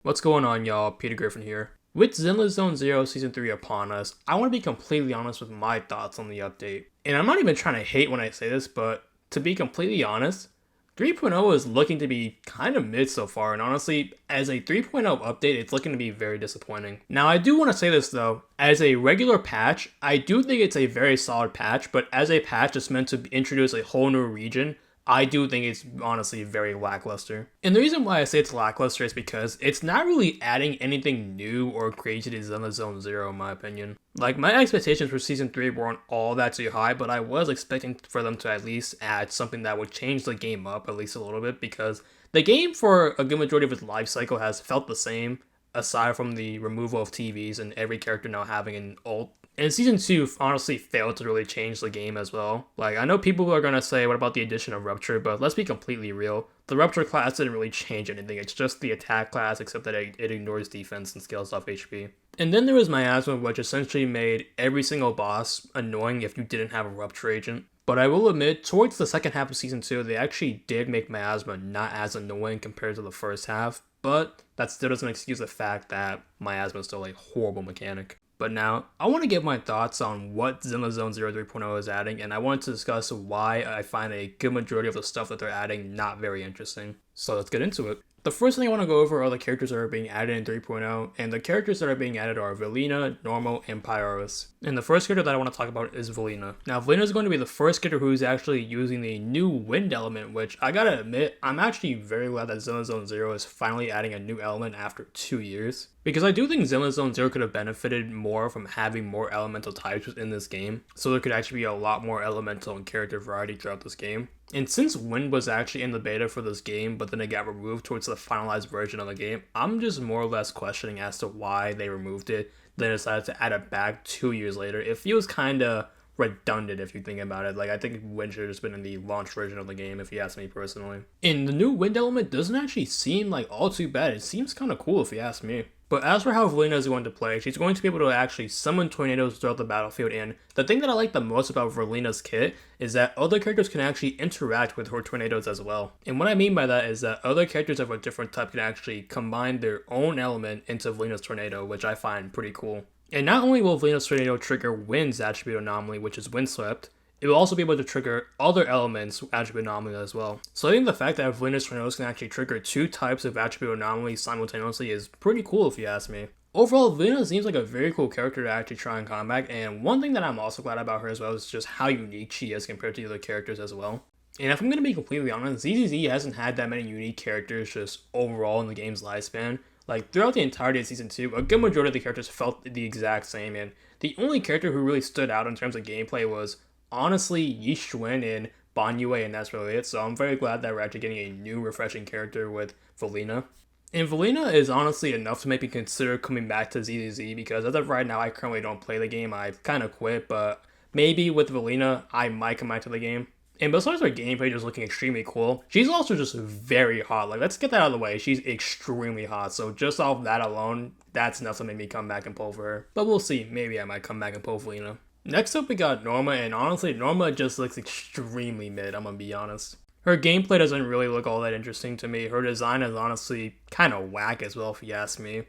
What's going on, y'all? Peter Griffin here. With Zenless Zone Zero Season 3 upon us, I want to be completely honest with my thoughts on the update. And I'm not even trying to hate when I say this, but to be completely honest, 3.0 is looking to be kind of mid so far, and honestly, as a 3.0 update, it's looking to be very disappointing. Now, I do want to say this though, as a regular patch, I do think it's a very solid patch, but as a patch that's meant to introduce a whole new region, I do think it's honestly very lackluster. And the reason why I say it's lackluster is because it's not really adding anything new or crazy to Zenless Zone Zero in my opinion. Like, my expectations for Season 3 weren't all that too high, but I was expecting for them to at least add something that would change the game up at least a little bit, because the game for a good majority of its life cycle has felt the same, aside from the removal of TVs and every character now having an ult. And Season 2 honestly failed to really change the game as well. Like, I know people are gonna say, what about the addition of Rupture? But let's be completely real. The Rupture class didn't really change anything. It's just the attack class, except that it ignores defense and scales off HP. And then there was Miasma, which essentially made every single boss annoying if you didn't have a Rupture agent. But I will admit, towards the second half of Season 2, they actually did make Miasma not as annoying compared to the first half. But that still doesn't excuse the fact that Miasma is still a horrible mechanic. But now, I want to give my thoughts on what Zenless Zone Zero 3.0 is adding, and I want to discuss why I find a good majority of the stuff that they're adding not very interesting. So let's get into it. The first thing I want to go over are the characters that are being added in 3.0, and the characters that are being added are Velina, Norma, and Pyrois. And the first character that I want to talk about is Velina. Now, Velina is going to be the first character who's actually using the new wind element, which I gotta admit, I'm actually very glad that Zenless Zone Zero is finally adding a new element after 2 years. Because I do think Zenless Zone Zero could have benefited more from having more elemental types within this game, so there could actually be a lot more elemental and character variety throughout this game. And since Wind was actually in the beta for this game, but then it got removed towards the finalized version of the game, I'm just more or less questioning as to why they removed it, then decided to add it back 2 years later. It feels kinda redundant if you think about it. Like, I think Wind should have just been in the launch version of the game if you ask me personally. And the new Wind element doesn't actually seem like all too bad. It seems kinda cool if you ask me. But as for how Velina is going to play, she's going to be able to actually summon tornadoes throughout the battlefield, and the thing that I like the most about Velina's kit is that other characters can actually interact with her tornadoes as well. And what I mean by that is that other characters of a different type can actually combine their own element into Velina's tornado, which I find pretty cool. And not only will Velina's tornado trigger Wind's attribute anomaly, which is Windswept, it will also be able to trigger other elements' attribute anomaly as well. So I think the fact that Velina's tornadoes can actually trigger two types of attribute anomalies simultaneously is pretty cool if you ask me. Overall, Velina seems like a very cool character to actually try in combat, and one thing that I'm also glad about her as well is just how unique she is compared to the other characters as well. And if I'm going to be completely honest, ZZZ hasn't had that many unique characters just overall in the game's lifespan. Like, throughout the entirety of Season 2, a good majority of the characters felt the exact same, and the only character who really stood out in terms of gameplay was honestly Yi Xuan and Ban Yue, and that's really it. So I'm very glad that we're actually getting a new refreshing character with Velina. And Velina is honestly enough to make me consider coming back to ZZZ, because as of right now I currently don't play the game. I've kind of quit, but maybe with Velina I might come back to the game. And besides her gameplay just looking extremely cool, she's also just very hot. Like, let's get that out of the way. She's extremely hot. So just off that alone, that's enough to make me come back and pull for her. But we'll see. Maybe I might come back and pull Velina. Next up we got Norma, and honestly Norma just looks extremely mid, I'm gonna be honest. Her gameplay doesn't really look all that interesting to me. Her design is honestly kinda whack as well if you ask me.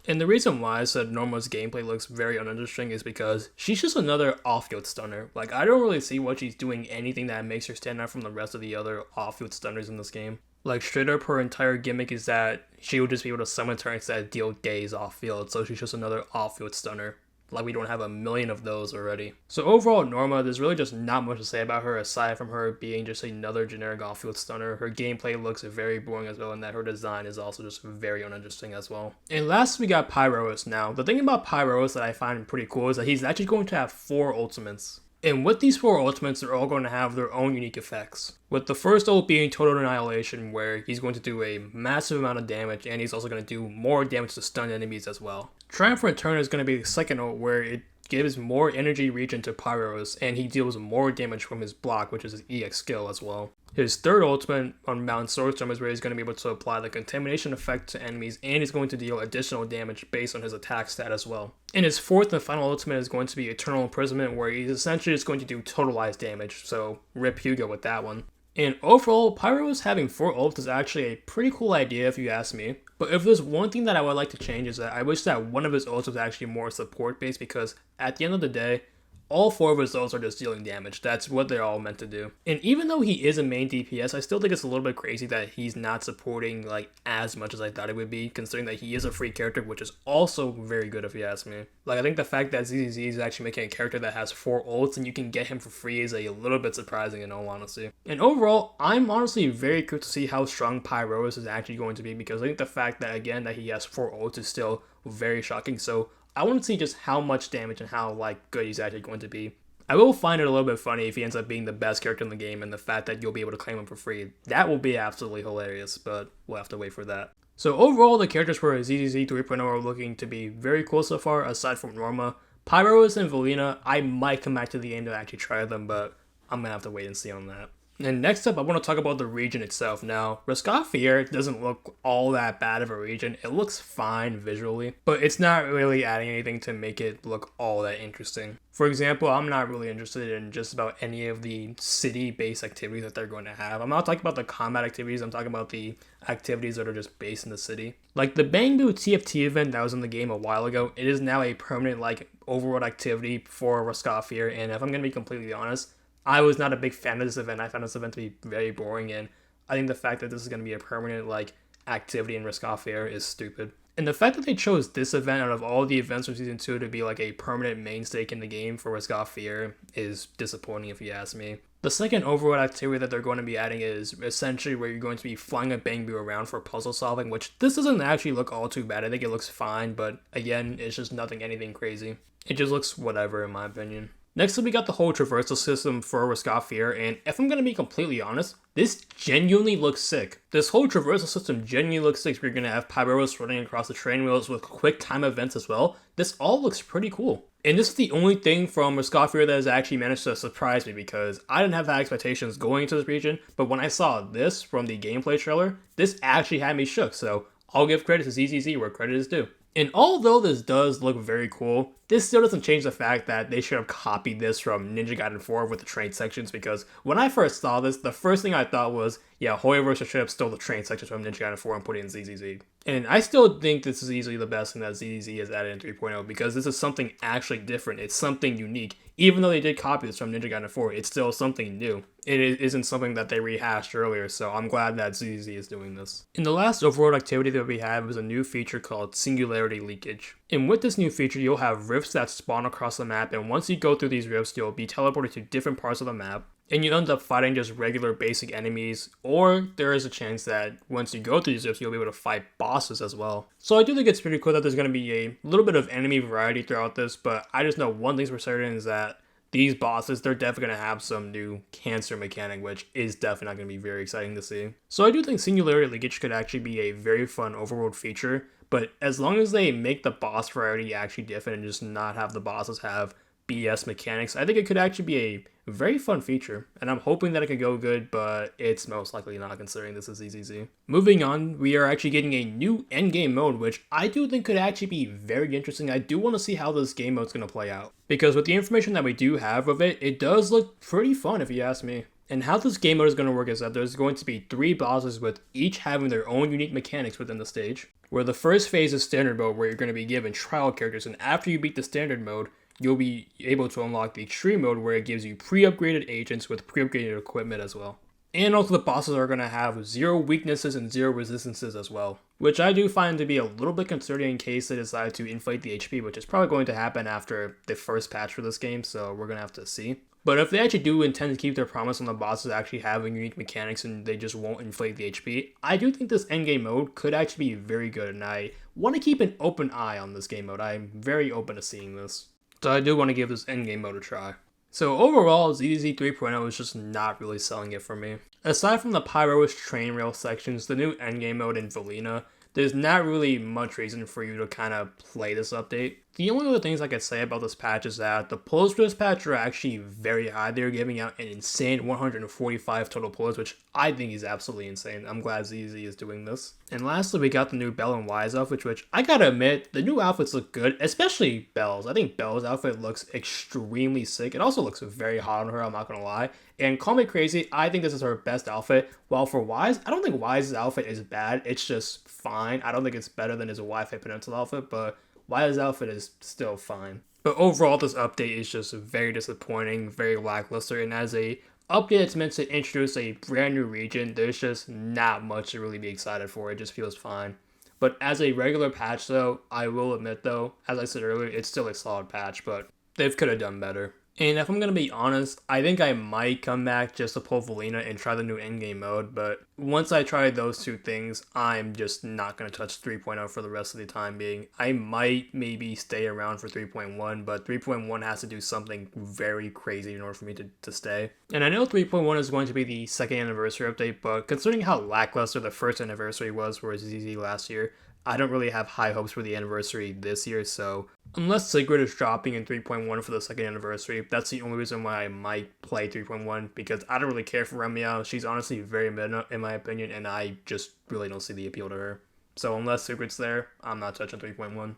And the reason why I said Norma's gameplay looks very uninteresting is because she's just another off-field stunner. Like, I don't really see what she's doing anything that makes her stand out from the rest of the other off-field stunners in this game. Like, straight up her entire gimmick is that she will just be able to summon turrets that deal days off-field, so she's just another off-field stunner. Like, we don't have a million of those already. So overall, Norma, there's really just not much to say about her aside from her being just another generic off-field stunner. Her gameplay looks very boring as well, and that her design is also just very uninteresting as well. And last we got Pyrois. Now, the thing about Pyrois that I find pretty cool is that he's actually going to have 4 ultimates. And with these 4 ultimates, they're all going to have their own unique effects. With the first ult being Total Annihilation, where he's going to do a massive amount of damage, and he's also going to do more damage to stun enemies as well. Triumphant Turn is going to be the second ult, where it gives more energy regen to Pyrois, and he deals more damage from his block, which is his EX skill as well. His third ultimate on Mount Swordstorm is where he's going to be able to apply the contamination effect to enemies, and he's going to deal additional damage based on his attack stat as well. And his fourth and final ultimate is going to be Eternal Imprisonment, where he's essentially just going to do totalized damage, so rip Hugo with that one. And overall, Pyrois having 4 ults is actually a pretty cool idea if you ask me. But if there's one thing that I would like to change is that I wish that one of his ults was actually more support based, because at the end of the day, all 4 of his ults are just dealing damage. That's what they're all meant to do. And even though he is a main DPS, I still think it's a little bit crazy that he's not supporting like as much as I thought it would be, considering that he is a free character, which is also very good if you ask me. Like, I think the fact that ZZZ is actually making a character that has 4 ults and you can get him for free is a little bit surprising in all honesty. And overall, I'm honestly very curious to see how strong Pyrois is actually going to be, because I think the fact that, again, that he has 4 ults is still very shocking. So I want to see just how much damage and how like good he's actually going to be. I will find it a little bit funny if he ends up being the best character in the game, and the fact that you'll be able to claim him for free. That will be absolutely hilarious, but we'll have to wait for that. So overall, the characters for ZZZ 3.0 are looking to be very cool so far, aside from Norma. Pyrois and Velina, I might come back to the game to actually try them, but I'm going to have to wait and see on that. And next up, I want to talk about the region itself. Now, Rescaffier doesn't look all that bad of a region. It looks fine visually, but it's not really adding anything to make it look all that interesting. For example, I'm not really interested in just about any of the city-based activities that they're going to have. I'm not talking about the combat activities, I'm talking about the activities that are just based in the city. Like the Bangbu TFT event that was in the game a while ago, it is now a permanent like overworld activity for Rescaffier, and if I'm going to be completely honest, I was not a big fan of this event. I found this event to be very boring, and I think the fact that this is going to be a permanent like activity in Rescaffier is stupid. And the fact that they chose this event out of all the events from Season 2 to be like a permanent mainstay in the game for Rescaffier is disappointing if you ask me. The second overworld activity that they're going to be adding is essentially where you're going to be flying a Bangbu around for puzzle solving, which this doesn't actually look all too bad. I think it looks fine, but again, it's just nothing anything crazy. It just looks whatever in my opinion. Next up, we got the whole traversal system for Rescaffier, and if I'm going to be completely honest, this genuinely looks sick. This whole traversal system genuinely looks sick. We're going to have Pyrois running across the train wheels with quick time events as well. This all looks pretty cool. And this is the only thing from Rescaffier that has actually managed to surprise me, because I didn't have high expectations going into this region, but when I saw this from the gameplay trailer, this actually had me shook, so I'll give credit to ZZZ where credit is due. And although this does look very cool, this still doesn't change the fact that they should have copied this from Ninja Gaiden 4 with the train sections, because when I first saw this, the first thing I thought was, yeah, Hoyoverse should have stole the train sections from Ninja Gaiden 4 and put it in ZZZ. And I still think this is easily the best thing that ZZZ has added in 3.0, because this is something actually different. It's something unique. Even though they did copy this from Ninja Gaiden 4, it's still something new. It isn't something that they rehashed earlier, so I'm glad that ZZZ is doing this. In the last overworld activity that we had was a new feature called Singularity leakage. And with this new feature, you'll have rifts that spawn across the map, and once you go through these rifts, you'll be teleported to different parts of the map, and you end up fighting just regular basic enemies, or there is a chance that once you go through these rifts, you'll be able to fight bosses as well. So I do think it's pretty cool that there's going to be a little bit of enemy variety throughout this, but I just know one thing's for certain is that these bosses, they're definitely going to have some new cancer mechanic, which is definitely not going to be very exciting to see. So I do think Singularity leakage could actually be a very fun overworld feature, but as long as they make the boss variety actually different and just not have the bosses have BS mechanics, I think it could actually be a very fun feature, and I'm hoping that it could go good, but it's most likely not considering this is ZZZ. Moving on, we are actually getting a new endgame mode, which I do think could actually be very interesting. I do want to see how this game mode's going to play out, because with the information that we do have of it, it does look pretty fun if you ask me. And how this game mode is going to work is that there's going to be 3 bosses with each having their own unique mechanics within the stage, where the first phase is standard mode, where you're going to be given trial characters, and after you beat the standard mode, you'll be able to unlock the extreme mode, where it gives you pre-upgraded agents with pre-upgraded equipment as well. And also the bosses are going to have 0 weaknesses and 0 resistances as well, which I do find to be a little bit concerning in case they decide to inflate the HP, which is probably going to happen after the first patch for this game, so we're going to have to see. But if they actually do intend to keep their promise on the bosses actually having unique mechanics and they just won't inflate the HP, I do think this endgame mode could actually be very good, and I want to keep an open eye on this game mode. I'm very open to seeing this. So I do want to give this endgame mode a try. So overall, ZZZ 3.0 is just not really selling it for me. Aside from the Pyrois train rail sections, the new endgame mode in Velina, there's not really much reason for you to kind of play this update. The only other things I could say about this patch is that the pulls for this patch are actually very high. They're giving out an insane 145 total pulls, which I think is absolutely insane. I'm glad ZZ is doing this. And lastly, we got the new Belle and Wise outfit, which I gotta admit, the new outfits look good, especially Belle's. I think Belle's outfit looks extremely sick. It also looks very hot on her, I'm not gonna lie. And call me crazy, I think this is her best outfit. While for Wise, I don't think Wise's outfit is bad. It's just fine. I don't think it's better than his Wi-Fi Peninsula outfit, but Wise's outfit is still fine. But overall, this update is just very disappointing, very lackluster, and as a update that's meant to introduce a brand new region, there's just not much to really be excited for. It just feels fine. But as a regular patch though, I will admit though, as I said earlier, it's still a solid patch, but they could have done better. And if I'm going to be honest, I think I might come back just to pull Velina and try the new Endgame mode, but once I try those two things, I'm just not going to touch 3.0 for the rest of the time being. I might maybe stay around for 3.1, but 3.1 has to do something very crazy in order for me to stay. And I know 3.1 is going to be the second anniversary update, but considering how lackluster the first anniversary was for ZZ last year, I don't really have high hopes for the anniversary this year, so unless Sigrid is dropping in 3.1 for the second anniversary, that's the only reason why I might play 3.1, because I don't really care for Remia. She's honestly very mid in my opinion, and I just really don't see the appeal to her. So unless Sigrid's there, I'm not touching 3.1.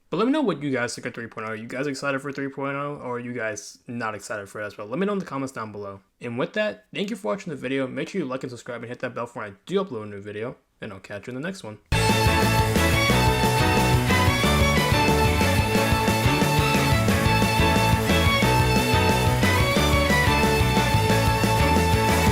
But let me know what you guys think of 3.0. Are you guys excited for 3.0, or are you guys not excited for it as well? Let me know in the comments down below. And with that, thank you for watching the video. Make sure you like and subscribe and hit that bell for when I do upload a new video, and I'll catch you in the next one.